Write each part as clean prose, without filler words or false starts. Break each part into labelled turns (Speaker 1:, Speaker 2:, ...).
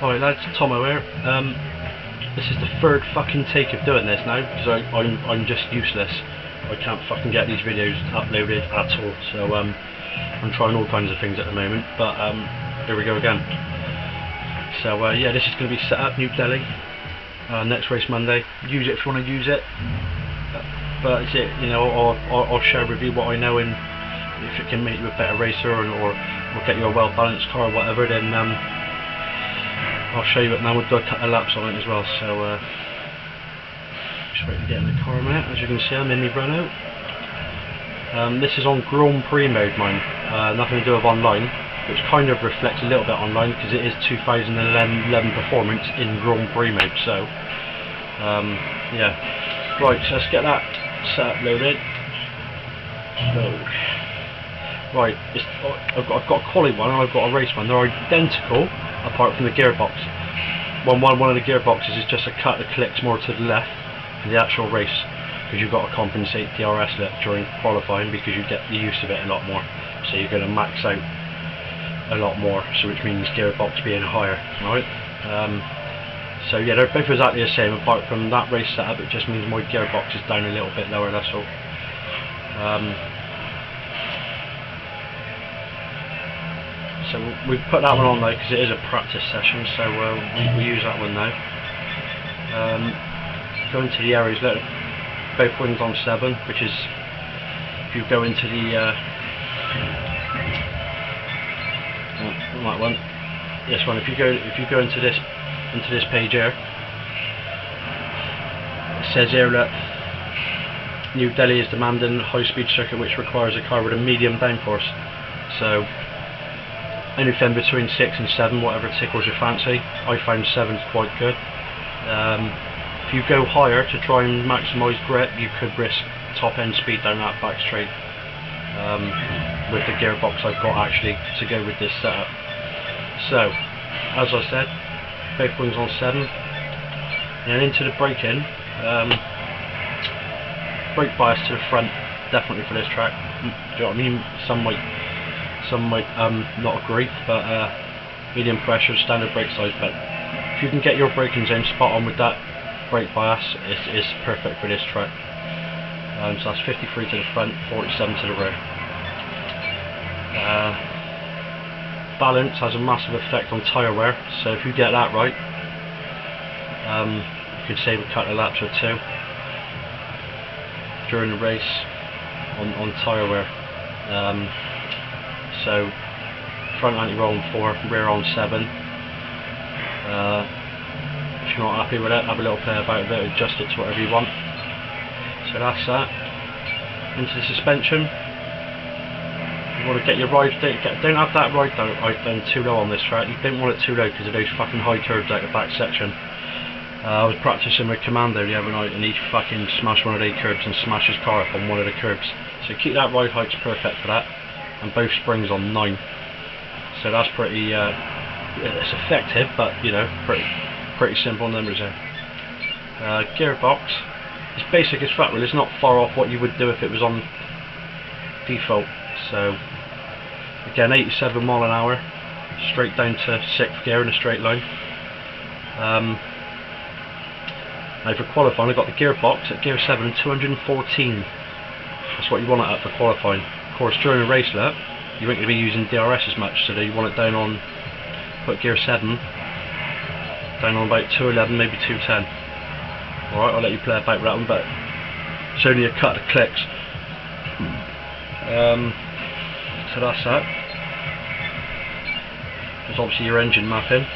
Speaker 1: Alright lads, Tomo here. This is the third fucking take of doing this now, because I'm just useless. I can't fucking get these videos uploaded at all, so I'm trying all kinds of things at the moment, but here we go again. So yeah, this is going to be set up, New Delhi, next race Monday. Use it if you want to use it, but it's it, you know, I'll share with you what I know, and if it can make you a better racer or get you a well balanced car or whatever, then I'll show you it now. We'll do a couple of laps on it as well. So just wait to get in the car a minute. As you can see, I'm in the run out. This is on Grand Prix mode, mine. Nothing to do with online, which kind of reflects a little bit online because it is 2011 performance in Grand Prix mode. So yeah, right. So let's get that set up, loaded. So, right, I've got a quali one and I've got a race one. They're identical apart from the gearbox. One of the gearboxes is just a cut that clicks more to the left in the actual race, because you've got to compensate DRS during qualifying because you get the use of it a lot more. So you're going to max out a lot more, so which means gearbox being higher, right? So yeah, they're both exactly the same apart from that race setup. It just means my gearbox is down a little bit lower, that's all. So we've put that one on though because it is a practice session, so we use that one now. Go into the areas, look, both wings on 7, which is, if you go into the that one, this one, if you go into this page here, it says here that New Delhi is demanding a high-speed circuit which requires a car with a medium downforce. So anything between 6 and 7, whatever tickles your fancy. I found 7's quite good. If you go higher to try and maximise grip, you could risk top end speed down that back straight with the gearbox I've got actually to go with this setup. So, as I said, both wings on 7, and into the braking, brake bias to the front, definitely for this track. Do you know what I mean? Some might not agree, but medium pressure, standard brake size. But if you can get your braking zone spot on with that brake bias, it's perfect for this track. So that's 53 to the front, 47 to the rear. Balance has a massive effect on tyre wear, so if you get that right, you could save a couple of laps or 2 during the race on tyre wear. So front anti-roll on 4, rear on 7. If you're not happy with it, have a little play about it, adjust it to whatever you want. So that's that. Into the suspension. You want to get your ride, don't have that ride down too low on this track. You don't want it too low because of those fucking high curves out the back section. I was practicing with Commando the other night and he fucking smashed one of those curbs and smashed his car up on one of the curbs. So keep that ride height's perfect for that. And both springs on 9, so that's pretty it's effective, but you know, pretty simple numbers there. Gearbox, it's basic as fuck. Well, it's not far off what you would do if it was on default. So again, 87 mile an hour, straight down to 6th gear in a straight line. Now for qualifying, I got the gearbox at gear 7 and 214. That's what you want it at for qualifying. Of course, during a race lap, you ain't going to be using DRS as much, so you want it down on, put gear 7, down on about 211, maybe 210. Alright, I'll let you play about with that one, but it's only a cut of clicks. So that's that. There's obviously your engine mapping.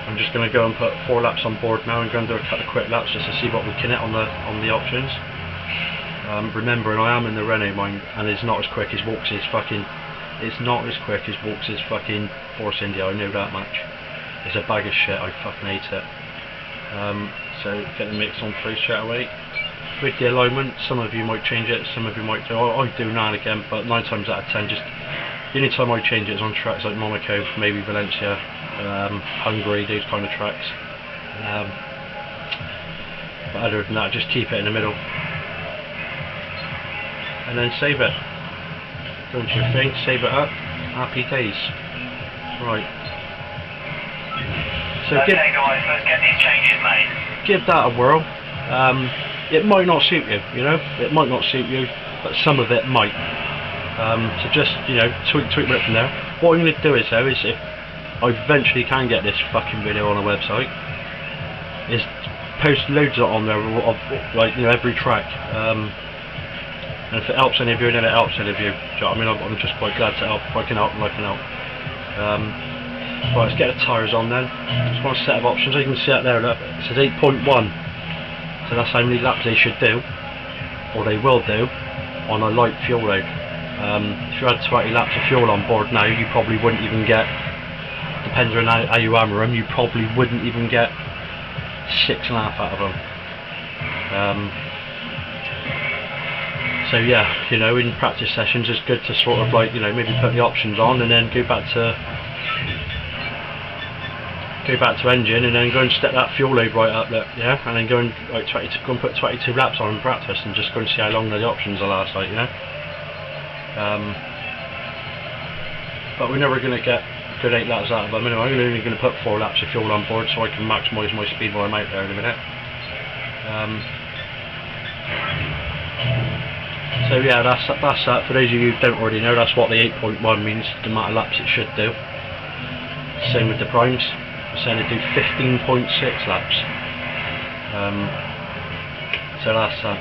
Speaker 1: I'm just going to go and put 4 laps on board now and go and do a couple of quick laps just to see what we can hit on the options. Remembering I am in the Renault mine, and it's not as quick as Vaux's fucking. It's not as quick as Vaux's fucking Force India. I know that much. It's a bag of shit. I fucking hate it. So get the mix on 3 straight away. With the alignment, some of you might change it, some of you might do. I do now and again, but 9 times out of 10, just the only time I change it is on tracks like Monaco, maybe Valencia, Hungary, those kind of tracks. But other than that, just keep it in the middle. And then save it. Go into your thing, save it up, happy days. Right. So
Speaker 2: okay guys, let's get these changes made.
Speaker 1: Give that a whirl. It might not suit you, you know, it might not suit you, but some of it might. So just, you know, tweak it from there. What I'm going to do is though, is if I eventually can get this fucking video on a website, is post loads of it on there of like, you know, every track. And if it helps any of you, then it helps any of you. Do you know what I mean? I'm just quite glad to help. If I can help, then I can help. Right, let's get the tyres on then. Just one set of options. As you can see out there, look, it says 8.1. So that's how many laps they should do, or they will do, on a light fuel load. If you had 20 laps of fuel on board now, you probably wouldn't even get, depends on how you hammer them, you probably wouldn't even get 6.5 out of them. So yeah, you know, in practice sessions it's good to sort of like, you know, maybe put the options on and then go back to engine and then go and step that fuel load right up there, yeah, and then go and like go and put 22 laps on in practice and just go and see how long the options will last, like, you know. But we're never going to get a good 8 laps out of them anyway. I'm only going to put 4 laps of fuel on board so I can maximise my speed while I'm out there in a minute. So yeah, that's that. For those of you who don't already know, that's what the 8.1 means, the amount of laps it should do. Same with the primes. I'm saying they do 15.6 laps. So that's that.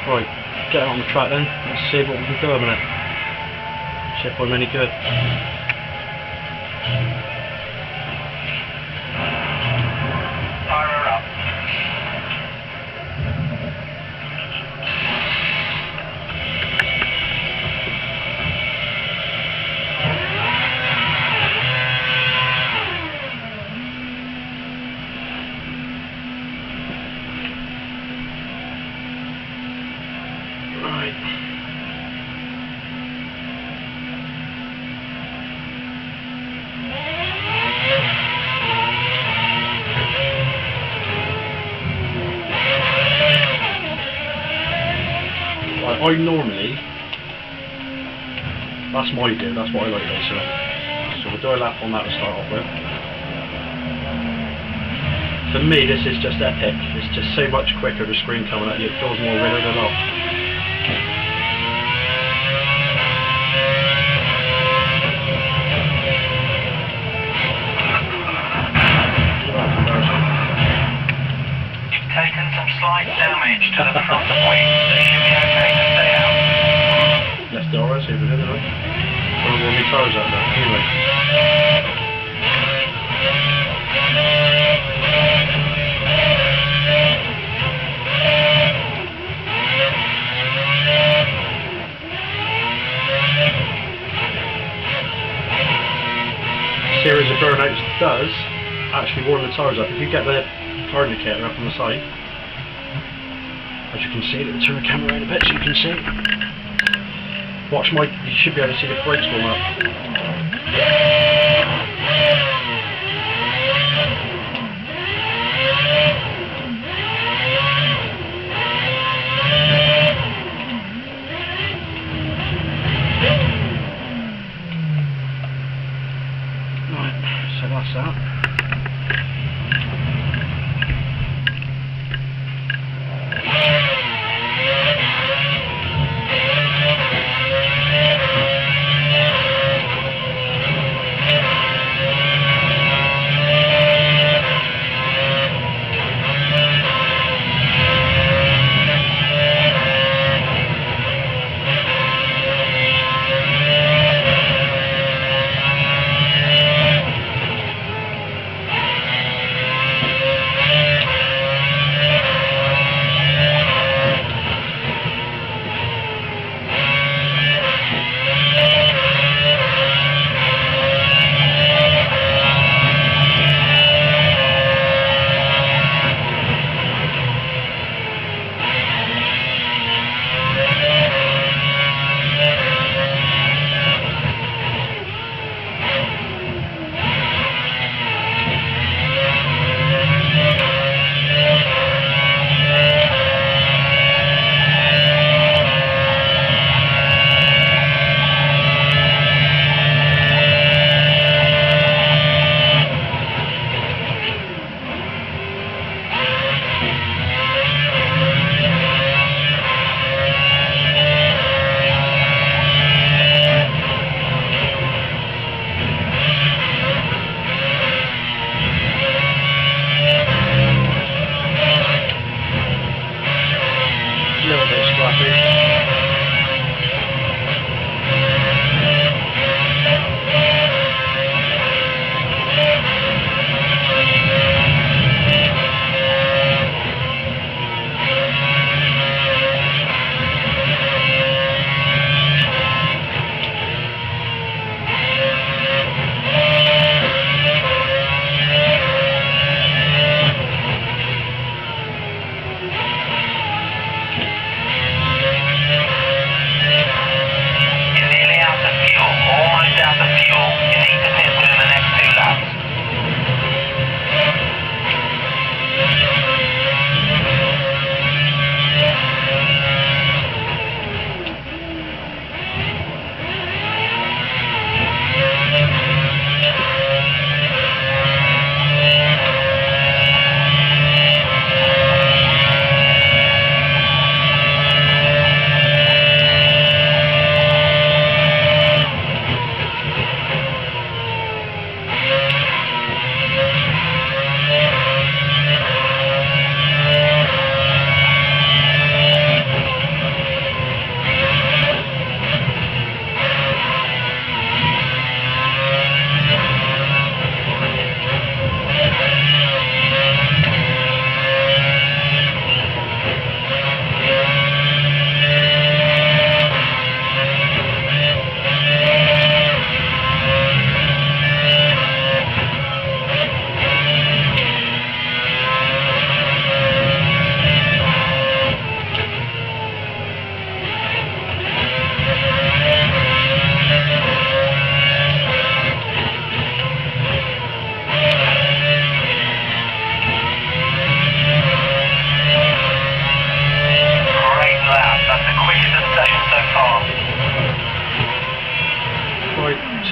Speaker 1: Right, get on the track then. Let's see what we can do a minute. See if I'm any good. I normally, that's my do, that's what I like racing on. So we'll do a lap on that to start off with. For me this is just epic, it's just so much quicker, the screen coming at you, it feels more real than off.
Speaker 2: You've taken some slight damage to the front wing, so you should be okay to stay out.
Speaker 1: Let's do alright, see if we did it, right? I don't want my tyres out there, anyway. Series of burnouts does actually warm the tyres up. If you get the tyre indicator up on the side, as you can see, let me turn the camera around a bit so you can see. Watch my, you should be able to see the brakes warm up. Right, so that's that.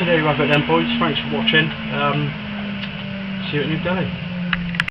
Speaker 1: so there you have it then, boys. Thanks for watching. See you at New Delhi.